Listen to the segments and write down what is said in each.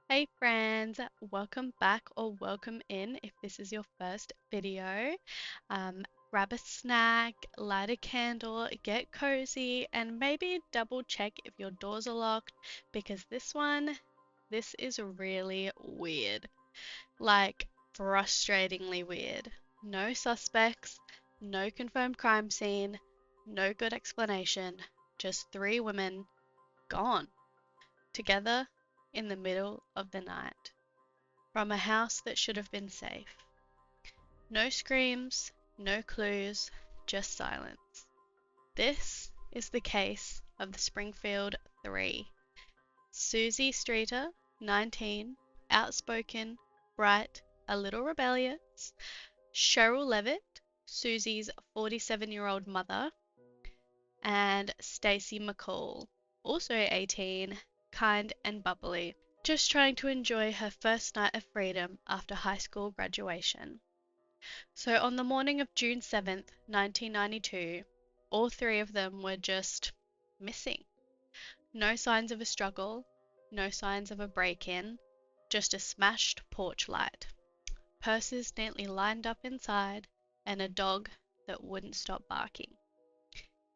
Hey friends, welcome back or welcome in if this is your first video. Grab a snack, light a candle, get cozy, and maybe double check if your doors are locked because this is really weird. Like, frustratingly weird. No suspects, no confirmed crime scene, no good explanation, just three women gone together in the middle of the night from a house that should have been safe. No screams, no clues, just silence. This is the case of the Springfield Three. Suzie Streeter, 19, outspoken, bright, a little rebellious. Sherrill Levitt, Suzie's 47-year-old mother. And Stacy McCall, also 18, kind and bubbly, just trying to enjoy her first night of freedom after high school graduation. So on the morning of June 7th, 1992, all three of them were just missing. No signs of a struggle, no signs of a break-in, just a smashed porch light, purses neatly lined up inside, and a dog that wouldn't stop barking.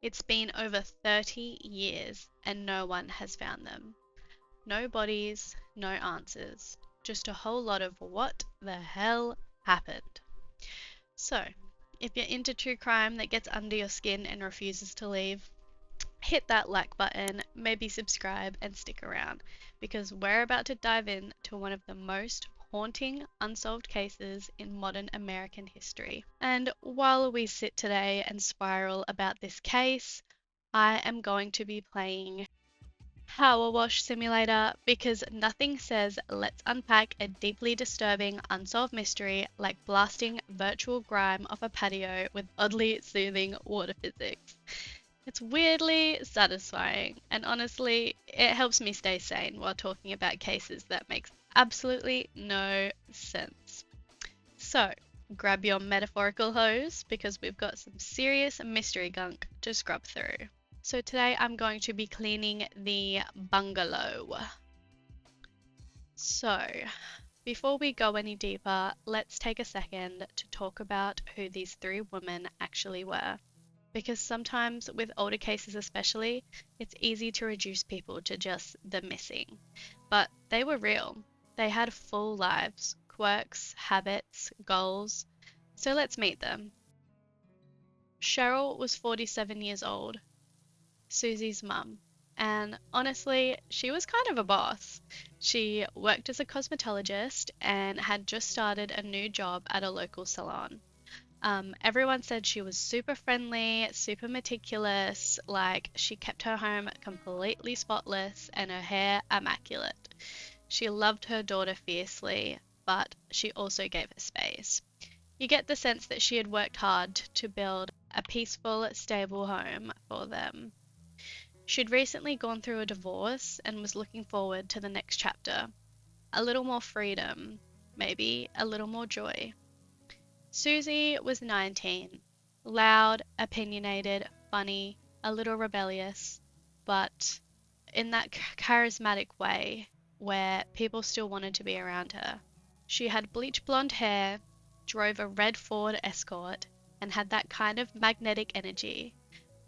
It's been over 30 years and no one has found them. No bodies, no answers, just a whole lot of what the hell happened. So, if you're into true crime that gets under your skin and refuses to leave, hit that like button, maybe subscribe and stick around because we're about to dive in to one of the most haunting unsolved cases in modern American history. And while we sit today and spiral about this case, I am going to be playing PowerWash Simulator because nothing says let's unpack a deeply disturbing unsolved mystery like blasting virtual grime off a patio with oddly soothing water physics. It's weirdly satisfying, and honestly, it helps me stay sane while talking about cases that makes absolutely no sense. So, grab your metaphorical hose because we've got some serious mystery gunk to scrub through. So today I'm going to be cleaning the bungalow. So, before we go any deeper, let's take a second to talk about who these three women actually were. Because sometimes, with older cases especially, it's easy to reduce people to just the missing. But they were real. They had full lives, quirks, habits, goals. So let's meet them. Sherrill was 47 years old, Suzie's mum. And honestly, she was kind of a boss. She worked as a cosmetologist and had just started a new job at a local salon. Everyone said she was super friendly, super meticulous, like she kept her home completely spotless and her hair immaculate. She loved her daughter fiercely, but she also gave her space. You get the sense that she had worked hard to build a peaceful, stable home for them. She'd recently gone through a divorce and was looking forward to the next chapter. A little more freedom, maybe a little more joy. Suzie was 19, loud, opinionated, funny, a little rebellious, but in that charismatic way where people still wanted to be around her. She had bleach blonde hair, drove a red Ford Escort, and had that kind of magnetic energy.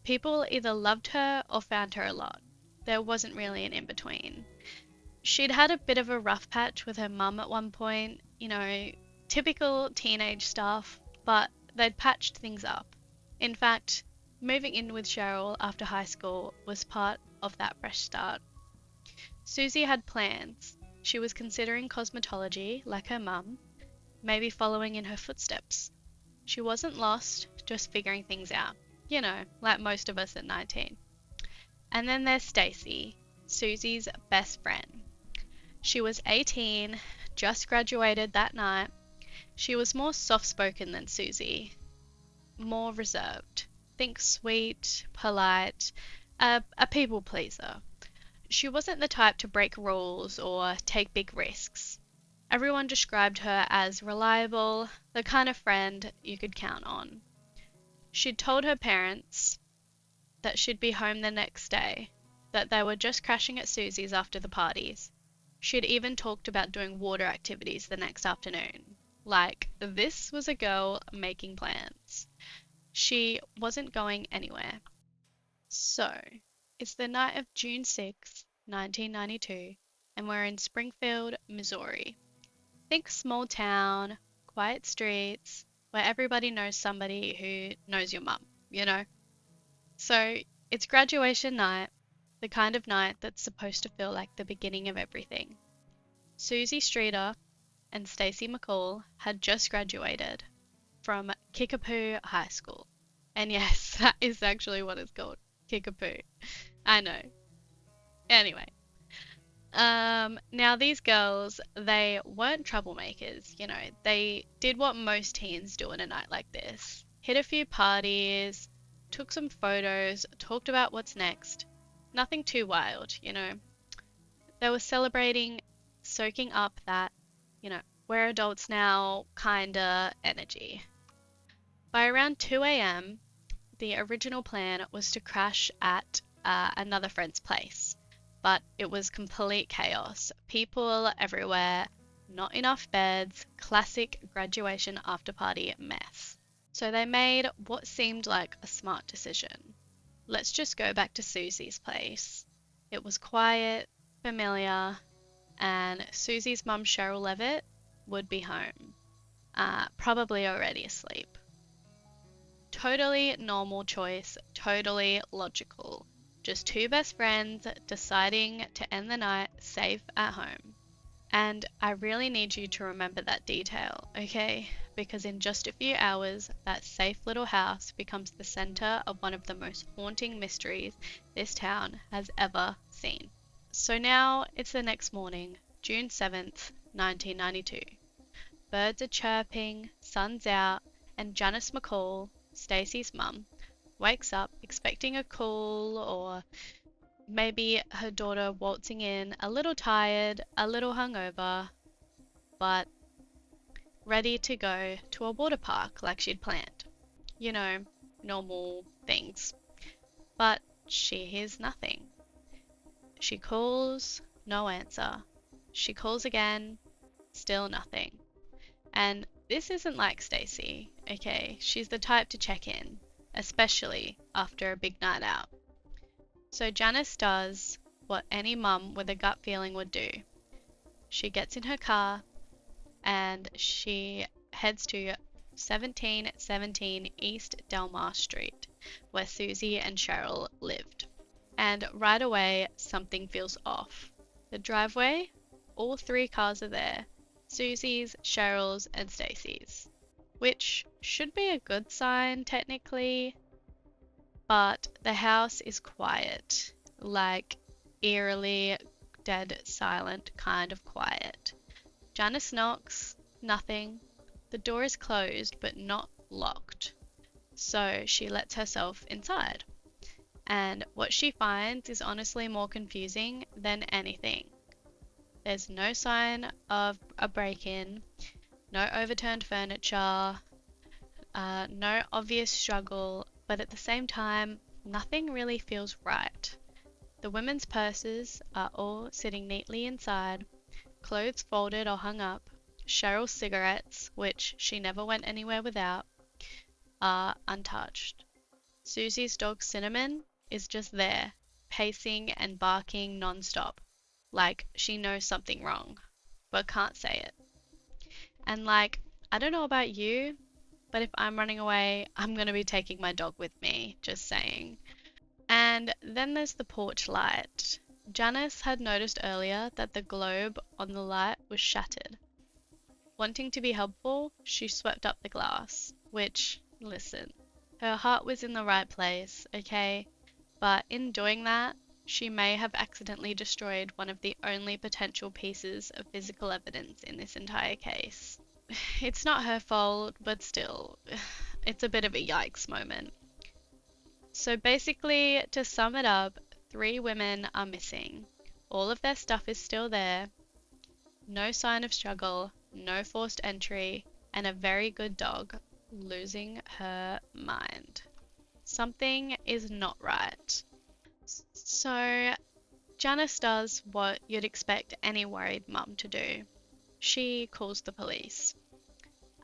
People either loved her or found her a lot. There wasn't really an in-between. She'd had a bit of a rough patch with her mum at one point, typical teenage stuff, but they'd patched things up. In fact, moving in with Sherrill after high school was part of that fresh start. Suzie had plans. She was considering cosmetology, like her mum, maybe following in her footsteps. She wasn't lost, just figuring things out. Like most of us at 19. And then there's Stacy, Suzie's best friend. She was 18, just graduated that night. She was more soft-spoken than Suzie, more reserved. Think sweet, polite, a people pleaser. She wasn't the type to break rules or take big risks. Everyone described her as reliable, the kind of friend you could count on. She'd told her parents that she'd be home the next day, that they were just crashing at Suzie's after the parties. She'd even talked about doing water activities the next afternoon. Like, this was a girl making plans. She wasn't going anywhere. So, it's the night of June 6, 1992, and we're in Springfield, Missouri. Think small town, quiet streets, where everybody knows somebody who knows your mum, you know? So, it's graduation night, the kind of night that's supposed to feel like the beginning of everything. Suzie Streeter and Stacy McCall had just graduated from Kickapoo High School. And yes, that is actually what it's called, Kickapoo. I know. Anyway, now these girls, they weren't troublemakers, you know. They did what most teens do on a night like this. Hit a few parties, took some photos, talked about what's next. Nothing too wild, you know. They were celebrating, soaking up that, you know, we're adults now kinda energy. By around 2 a.m., the original plan was to crash at another friend's place, but it was complete chaos. People everywhere, not enough beds, classic graduation after party mess. So they made what seemed like a smart decision. Let's just go back to Susie's place. It was quiet, familiar, and Susie's mum, Sherrill Levitt, would be home, probably already asleep. Totally normal choice, totally logical. Just two best friends deciding to end the night safe at home. And I really need you to remember that detail, okay? Because in just a few hours, that safe little house becomes the center of one of the most haunting mysteries this town has ever seen. So now it's the next morning, June 7th, 1992. Birds are chirping, sun's out, and Janice McCall, Stacy's mum, wakes up expecting a call or maybe her daughter waltzing in a little tired, a little hungover, but ready to go to a water park like she'd planned. You know, normal things. But she hears nothing. She calls, no answer. She calls again, still nothing. And this isn't like Stacy, okay? She's the type to check in, especially after a big night out. So Janice does what any mum with a gut feeling would do. She gets in her car and she heads to 1717 East Delmar Street, where Suzie and Sherrill lived. And right away, something feels off. The driveway, all three cars are there. Susie's, Sherrill's, and Stacy's. Which should be a good sign, technically. But the house is quiet. Like, eerily dead silent kind of quiet. Janice knocks, nothing. The door is closed, but not locked. So she lets herself inside. And what she finds is honestly more confusing than anything. There's no sign of a break-in, no overturned furniture, no obvious struggle, but at the same time, nothing really feels right. The women's purses are all sitting neatly inside, clothes folded or hung up, Sherrill's cigarettes, which she never went anywhere without, are untouched. Susie's dog Cinnamon is just there, pacing and barking non-stop, like she knows something wrong, but can't say it. And like, I don't know about you, but if I'm running away, I'm gonna be taking my dog with me, just saying. And then there's the porch light. Janice had noticed earlier that the globe on the light was shattered. Wanting to be helpful, she swept up the glass, which, listen, her heart was in the right place, okay? But in doing that, she may have accidentally destroyed one of the only potential pieces of physical evidence in this entire case. It's not her fault, but still, it's a bit of a yikes moment. So basically, to sum it up, 3 women are missing. All of their stuff is still there. No sign of struggle, no forced entry, and a very good dog losing her mind. Something is not right. So Janice does what you'd expect any worried mum to do. She calls the police.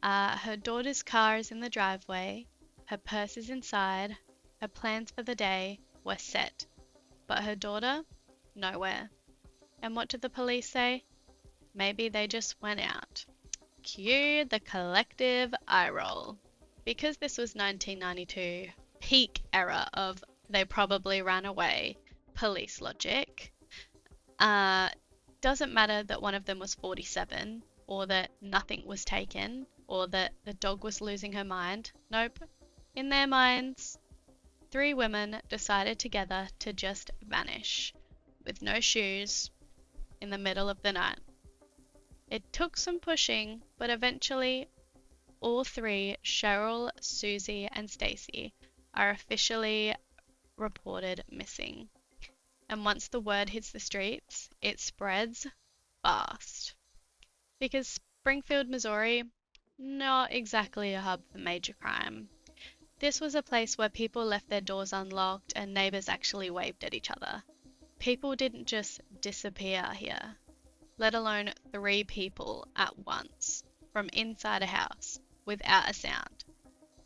Her daughter's car is in the driveway, her purse is inside, her plans for the day were set, but her daughter, nowhere. And what did the police say? Maybe they just went out. Cue the collective eye roll. Because this was 1992, peak era of they probably ran away, police logic. Doesn't matter that one of them was 47, or that nothing was taken, or that the dog was losing her mind. Nope. In their minds, 3 women decided together to just vanish, with no shoes, in the middle of the night. It took some pushing, but eventually all 3, Sherrill, Suzie, and Stacy, are officially reported missing. And once the word hits the streets, it spreads fast. Because Springfield, Missouri, not exactly a hub for major crime. This was a place where people left their doors unlocked and neighbors actually waved at each other. People didn't just disappear here, let alone 3 people at once, from inside a house, without a sound.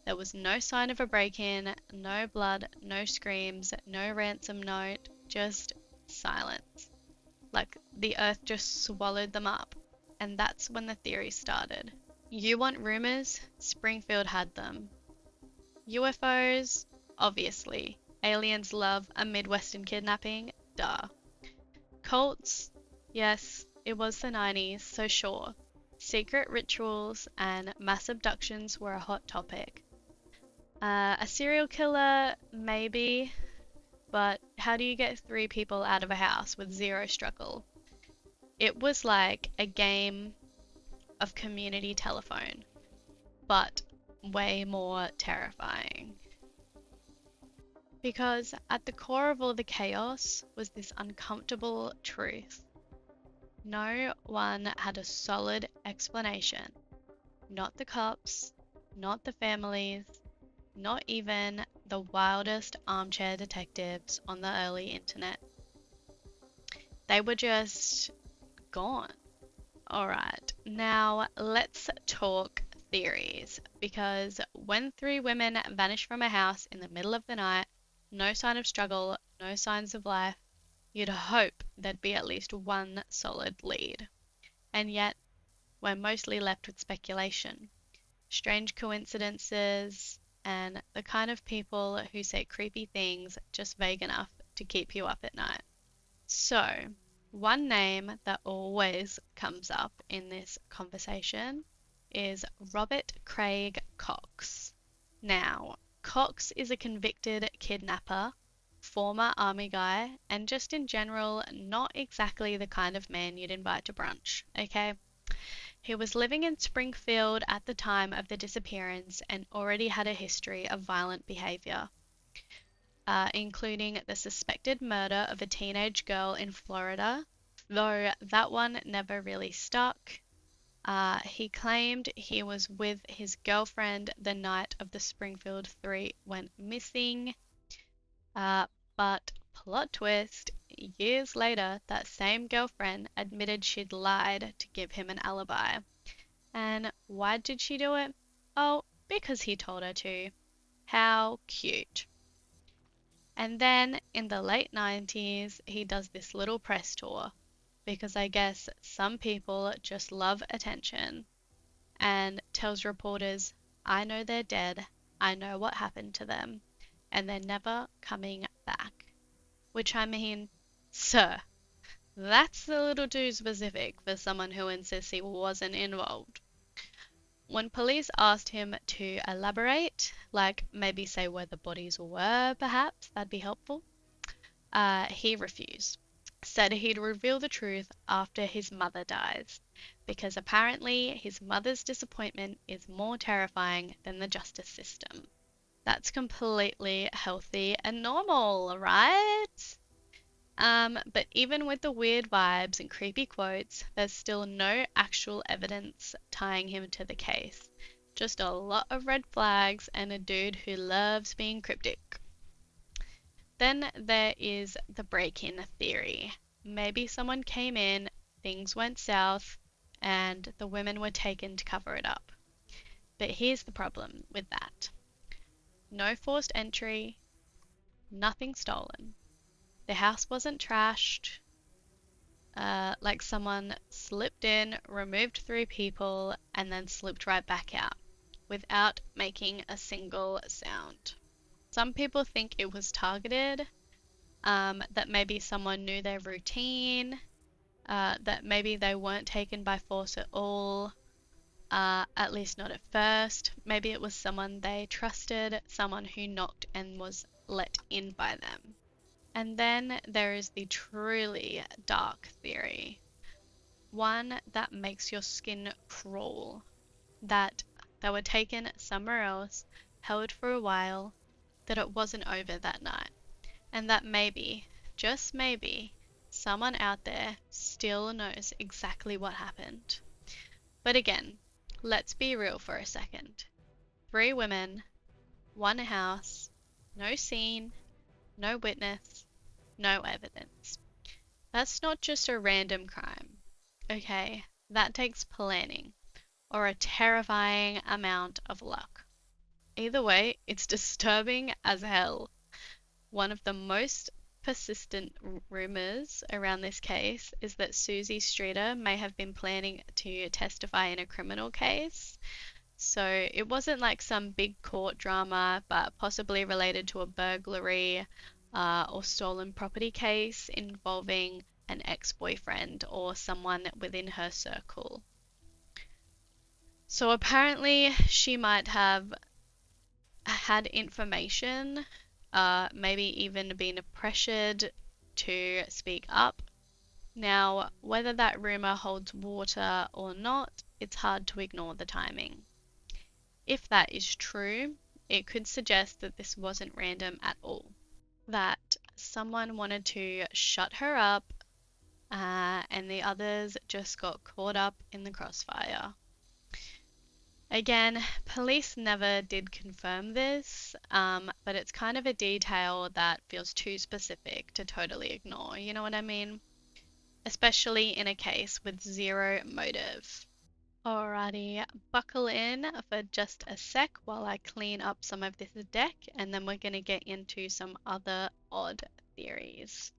There was no sign of a break-in, no blood, no screams, no ransom note, just silence. Like the earth just swallowed them up. And that's when the theory started. You want rumors? Springfield had them. UFOs? Obviously. Aliens love a Midwestern kidnapping? Duh. Cults? Yes, it was the 90s, so sure. Secret rituals and mass abductions were a hot topic. A serial killer? Maybe. But how do you get 3 people out of a house with 0 struggle? It was like a game of community telephone, but way more terrifying. Because at the core of all the chaos was this uncomfortable truth. No one had a solid explanation. Not the cops, not the families, not even the wildest armchair detectives on the early internet. They were just gone. Alright, now let's talk theories, because when 3 women vanish from a house in the middle of the night, no sign of struggle, no signs of life, you'd hope there'd be at least one solid lead. And yet, we're mostly left with speculation, strange coincidences, and the kind of people who say creepy things just vague enough to keep you up at night. So, one name that always comes up in this conversation is Robert Craig Cox. Now, Cox is a convicted kidnapper, former army guy, and just in general, not exactly the kind of man you'd invite to brunch, okay? He was living in Springfield at the time of the disappearance and already had a history of violent behavior, including the suspected murder of a teenage girl in Florida, though that one never really stuck. He claimed he was with his girlfriend the night of the Springfield Three went missing, but plot twist, years later, that same girlfriend admitted she'd lied to give him an alibi. And why did she do it? Oh, because he told her to. How cute. And then in the late 90s, he does this little press tour, because I guess some people just love attention, and tells reporters, I know they're dead, I know what happened to them, and they're never coming back. Which, I mean, sir, that's a little too specific for someone who insists he wasn't involved. When police asked him to elaborate, like maybe say where the bodies were, perhaps, that'd be helpful, he refused. Said he'd reveal the truth after his mother dies, because apparently his mother's disappointment is more terrifying than the justice system. That's completely healthy and normal, right? But even with the weird vibes and creepy quotes, there's still no actual evidence tying him to the case. Just a lot of red flags and a dude who loves being cryptic. Then there is the break-in theory. Maybe someone came in, things went south, and the women were taken to cover it up. But here's the problem with that. No forced entry, nothing stolen. The house wasn't trashed, like someone slipped in, removed 3 people, and then slipped right back out without making a single sound. Some people think it was targeted, that maybe someone knew their routine, that maybe they weren't taken by force at all, at least not at first. Maybe it was someone they trusted, someone who knocked and was let in by them. And then there is the truly dark theory, one that makes your skin crawl, that they were taken somewhere else, held for a while, that it wasn't over that night, and that maybe, just maybe, someone out there still knows exactly what happened. But again, let's be real for a second. 3 women, 1 house, no scene, no witness, no evidence. That's not just a random crime, okay? That takes planning, or a terrifying amount of luck. Either way, it's disturbing as hell. One of the most persistent rumors around this case is that Suzie Streeter may have been planning to testify in a criminal case. So it wasn't like some big court drama, but possibly related to a burglary or stolen property case involving an ex-boyfriend or someone within her circle. So apparently she might have had information, maybe even been pressured to speak up. Now, whether that rumor holds water or not, it's hard to ignore the timing. If that is true, it could suggest that this wasn't random at all, that someone wanted to shut her up, and the others just got caught up in the crossfire. Again, police never did confirm this, but it's kind of a detail that feels too specific to totally ignore, you know what I mean? Especially in a case with zero motive. Alrighty, buckle in for just a sec while I clean up some of this deck, and then we're going to get into some other odd theories.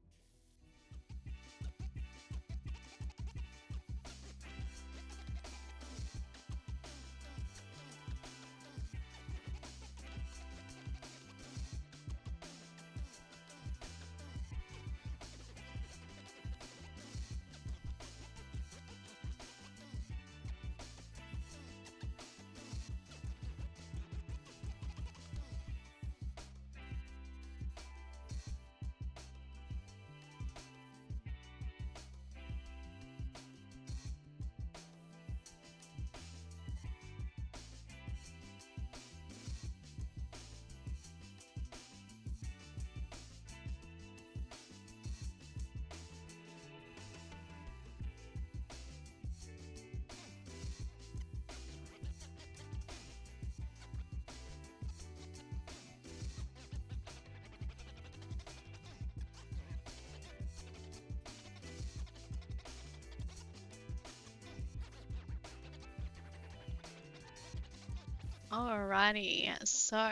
Alrighty, so,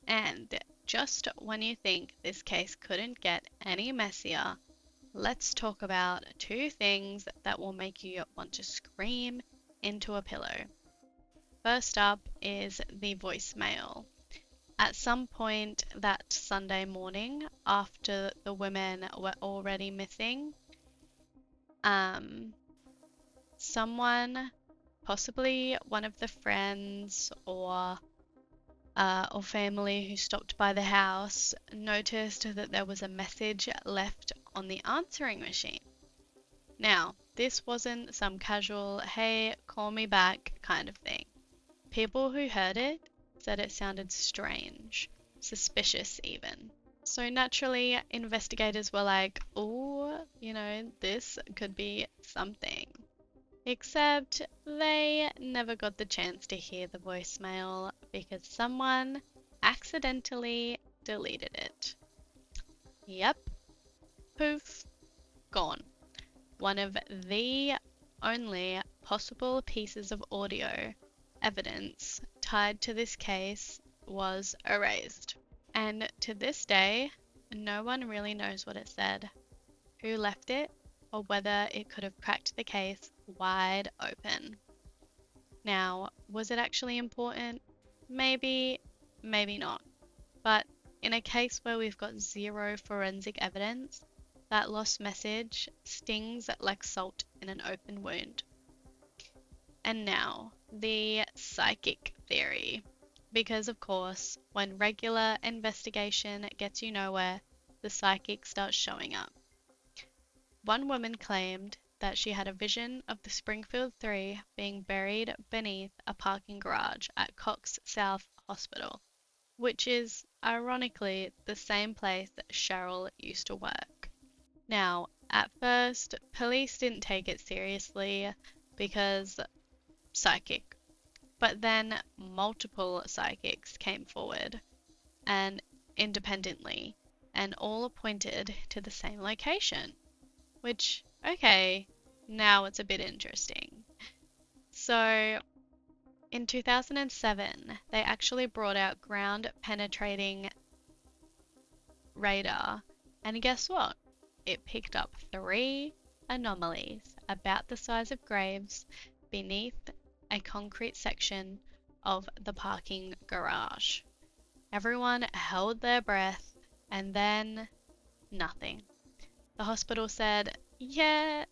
and just when you think this case couldn't get any messier, let's talk about 2 things that will make you want to scream into a pillow. First up is the voicemail. At some point that Sunday morning, after the women were already missing, someone, possibly one of the friends or family who stopped by the house, noticed that there was a message left on the answering machine. Now, this wasn't some casual, hey, call me back kind of thing. People who heard it said it sounded strange, suspicious even. So naturally, investigators were like, oh, this could be something. Except they never got the chance to hear the voicemail because someone accidentally deleted it. Yep. Poof. Gone. One of the only possible pieces of audio evidence tied to this case was erased. And to this day, no one really knows what it said, who left it, or whether it could have cracked the case wide open. Now, was it actually important? Maybe, maybe not. But in a case where we've got zero forensic evidence, that lost message stings like salt in an open wound. And now, the psychic theory. Because of course, when regular investigation gets you nowhere, the psychic starts showing up. One woman claimed that she had a vision of the Springfield Three being buried beneath a parking garage at Cox South Hospital, which is, ironically, the same place that Sherrill used to work. Now, at first, police didn't take it seriously because psychic, but then multiple psychics came forward and independently, and all pointed to the same location, which, okay, now it's a bit interesting. So, in 2007, they actually brought out ground-penetrating radar, and guess what? It picked up 3 anomalies about the size of graves beneath a concrete section of the parking garage. Everyone held their breath, and then nothing. The hospital said, yeah,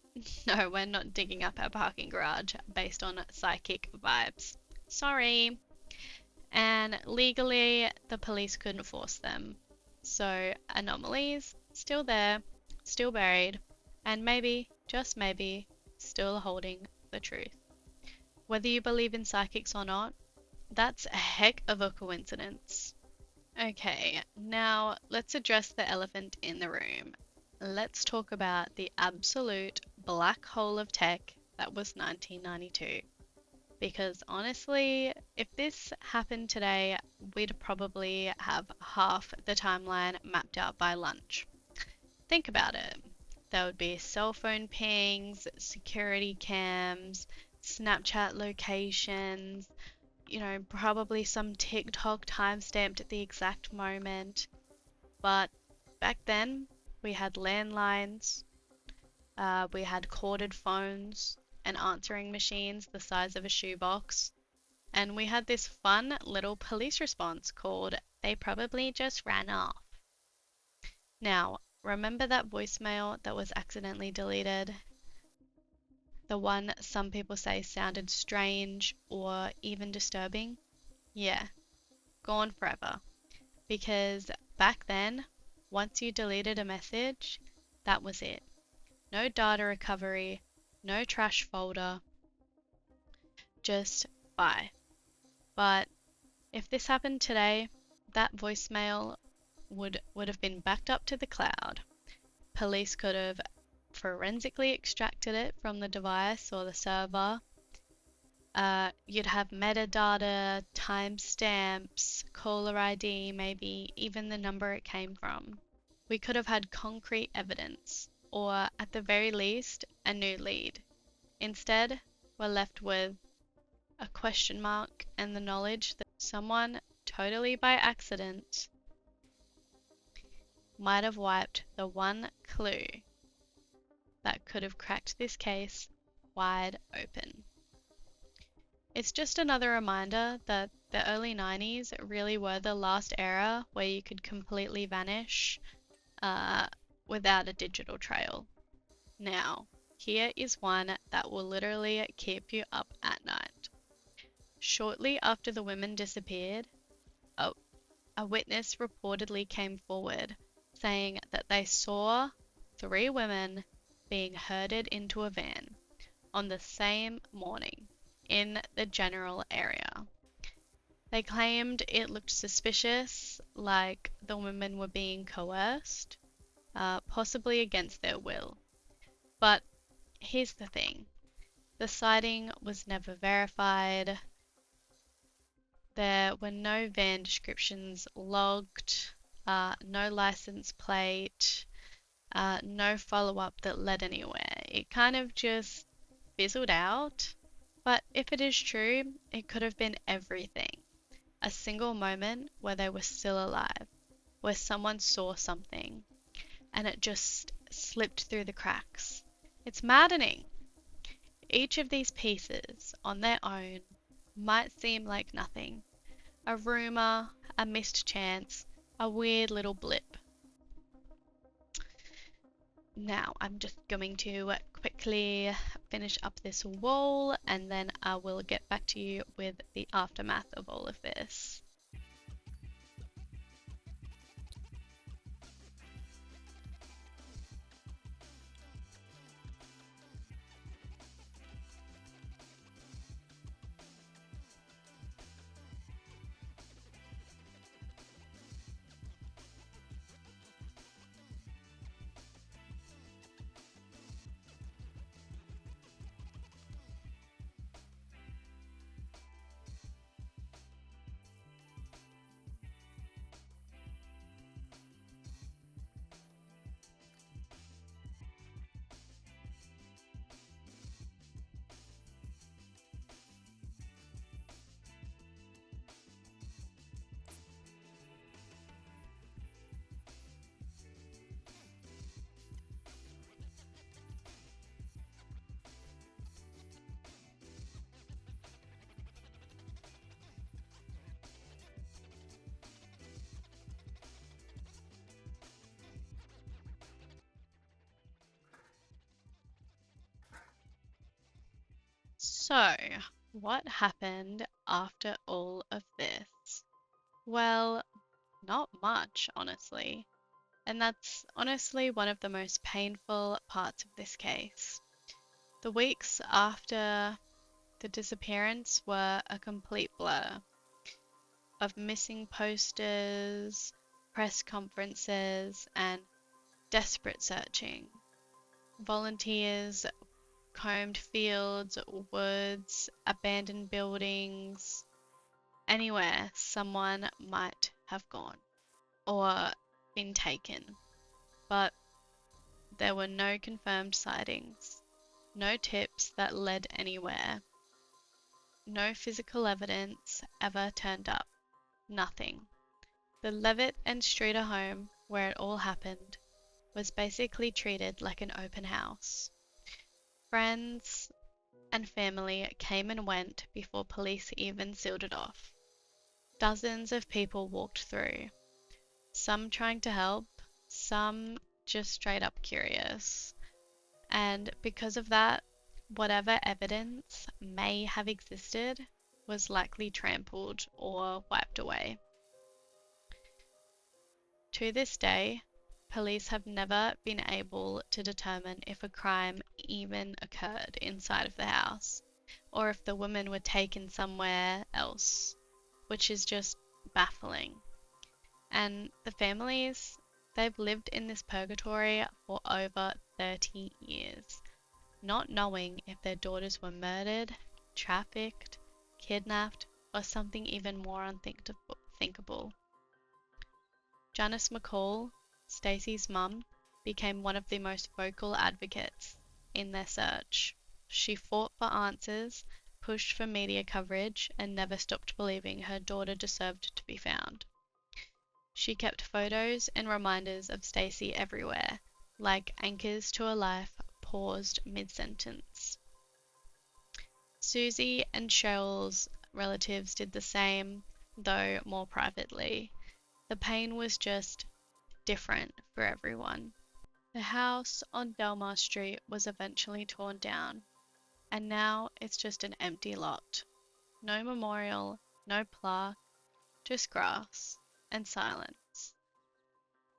no, we're not digging up our parking garage based on psychic vibes. Sorry. And legally, the police couldn't force them. So anomalies, still there, still buried, and maybe, just maybe, still holding the truth. Whether you believe in psychics or not, that's a heck of a coincidence. Okay, now let's address the elephant in the room. Let's talk about the absolute black hole of tech that was 1992. Because honestly, if this happened today, we'd probably have half the timeline mapped out by lunch. Think about it. There would be cell phone pings, security cams, Snapchat locations, probably some TikTok timestamped at the exact moment. But back then, we had landlines, we had corded phones and answering machines the size of a shoebox, and we had this fun little police response called "They probably just ran off." Now, remember that voicemail that was accidentally deleted? The one some people say sounded strange or even disturbing? Yeah, gone forever. Because back then, once you deleted a message, that was it. No data recovery, no trash folder, just bye. But if this happened today, that voicemail would have been backed up to the cloud. Police could have forensically extracted it from the device or the server. You'd have metadata, timestamps, caller ID, maybe even the number it came from. We could have had concrete evidence, or at the very least, a new lead. Instead, we're left with a question mark and the knowledge that someone, totally by accident, might have wiped the one clue that could have cracked this case wide open. It's just another reminder that the early 90s really were the last era where you could completely vanish without a digital trail. Now, here is one that will literally keep you up at night. Shortly after the women disappeared, a witness reportedly came forward saying that they saw 3 women being herded into a van on the same morning in the general area. They claimed it looked suspicious, like the women were being coerced, possibly against their will. But here's the thing. The sighting was never verified. There were no van descriptions logged. no license plate, no follow-up that led anywhere. It kind of just fizzled out. But if it is true, it could have been everything. A single moment where they were still alive, where someone saw something, and it just slipped through the cracks. It's maddening. Each of these pieces, on their own, might seem like nothing. A rumor, a missed chance, a weird little blip. Now, I'm just going to quickly finish up this wall and then I will get back to you with the aftermath of all of this. So, what happened after all of this? Well, not much, honestly. And that's honestly one of the most painful parts of this case. The weeks after the disappearance were a complete blur of missing posters, press conferences, and desperate searching. Volunteers combed fields, woods, abandoned buildings, anywhere someone might have gone or been taken. But there were no confirmed sightings, no tips that led anywhere, no physical evidence ever turned up, nothing. The Levitt and Streeter home, where it all happened, was basically treated like an open house. Friends and family came and went before police even sealed it off. Dozens of people walked through, some trying to help, some just straight up curious. And because of that, whatever evidence may have existed was likely trampled or wiped away. To this day, police have never been able to determine if a crime even occurred inside of the house, or if the women were taken somewhere else, which is just baffling. And the families, they've lived in this purgatory for over 30 years, not knowing if their daughters were murdered, trafficked, kidnapped, or something even more unthinkable. Janice McCall, Stacy's mum, became one of the most vocal advocates in their search. She fought for answers, pushed for media coverage, and never stopped believing her daughter deserved to be found. She kept photos and reminders of Stacy everywhere, like anchors to a life paused mid-sentence. Suzie and Sherrill's relatives did the same, though more privately. The pain was just different for everyone. The house on Delmar Street was eventually torn down, and now it's just an empty lot. No memorial, no plaque, just grass and silence.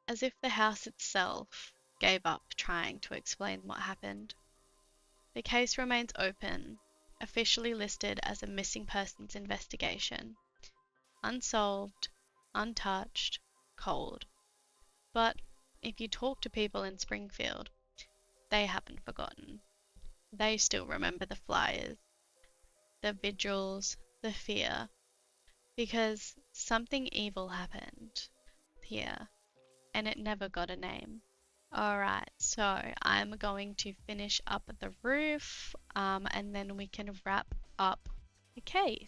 As if the house itself gave up trying to explain what happened. The case remains open, officially listed as a missing persons investigation. Unsolved, untouched, cold. But if you talk to people in Springfield, they haven't forgotten. They still remember the flyers, the vigils, the fear, because something evil happened. here, and it never got a name. Alright, so I'm going to finish up the roof, and then we can wrap up the case.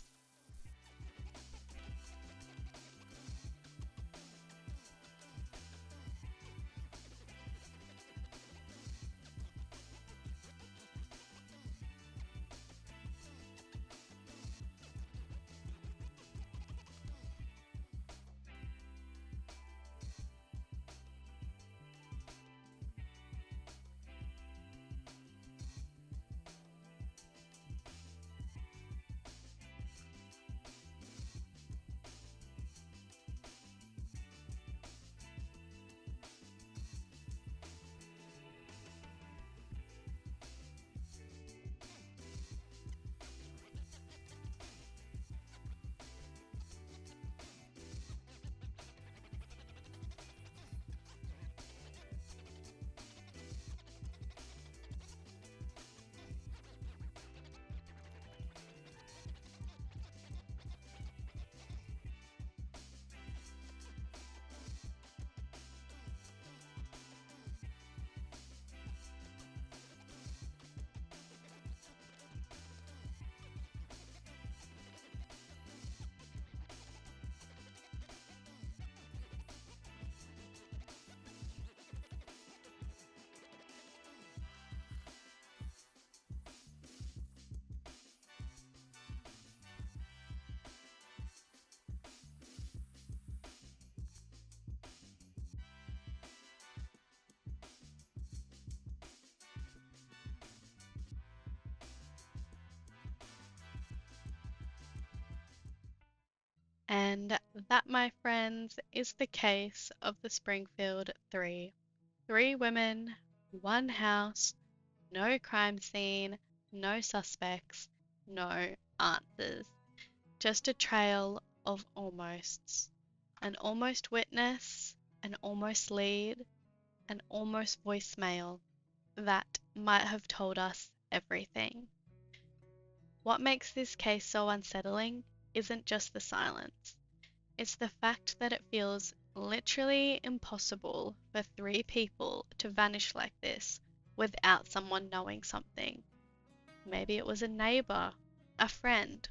And that, my friends, is the case of the Springfield Three. 3 women, 1 house, no crime scene, no suspects, no answers. Just a trail of almosts. An almost witness, an almost lead, an almost voicemail that might have told us everything. What makes this case so unsettling isn't just the silence. It's the fact that it feels literally impossible for 3 people to vanish like this without someone knowing something. Maybe it was a neighbor, a friend,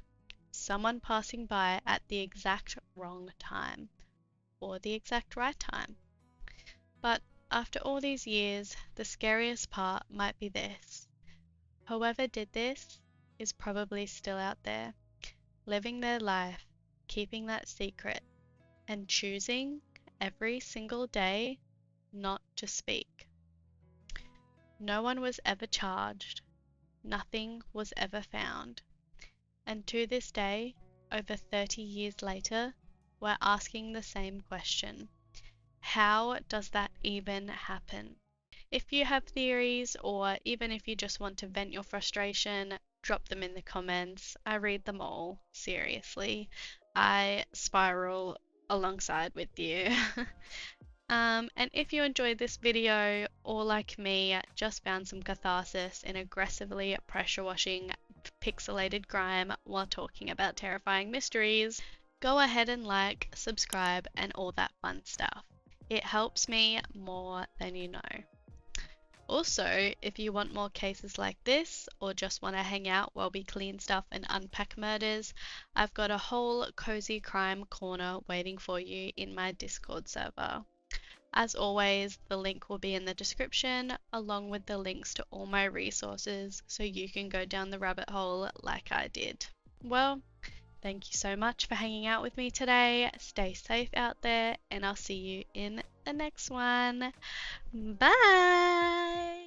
someone passing by at the exact wrong time, or the exact right time. But after all these years, the scariest part might be this. Whoever did this is probably still out there, living their life, keeping that secret, and choosing every single day not to speak. No one was ever charged, nothing was ever found, and to this day, over 30 years later, we're asking the same question. How does that even happen? If you have theories, or even if you just want to vent your frustration, drop them in the comments. I read them all, seriously. I spiral alongside with you. And if you enjoyed this video, or like me, just found some catharsis in aggressively pressure washing pixelated grime while talking about terrifying mysteries, go ahead and like, subscribe, and all that fun stuff. It helps me more than you know. Also, if you want more cases like this, or just want to hang out while we clean stuff and unpack murders, I've got a whole cozy crime corner waiting for you in my Discord server. As always, the link will be in the description, along with the links to all my resources, so you can go down the rabbit hole like I did. Well, thank you so much for hanging out with me today. Stay safe out there, and I'll see you in the next one. Bye!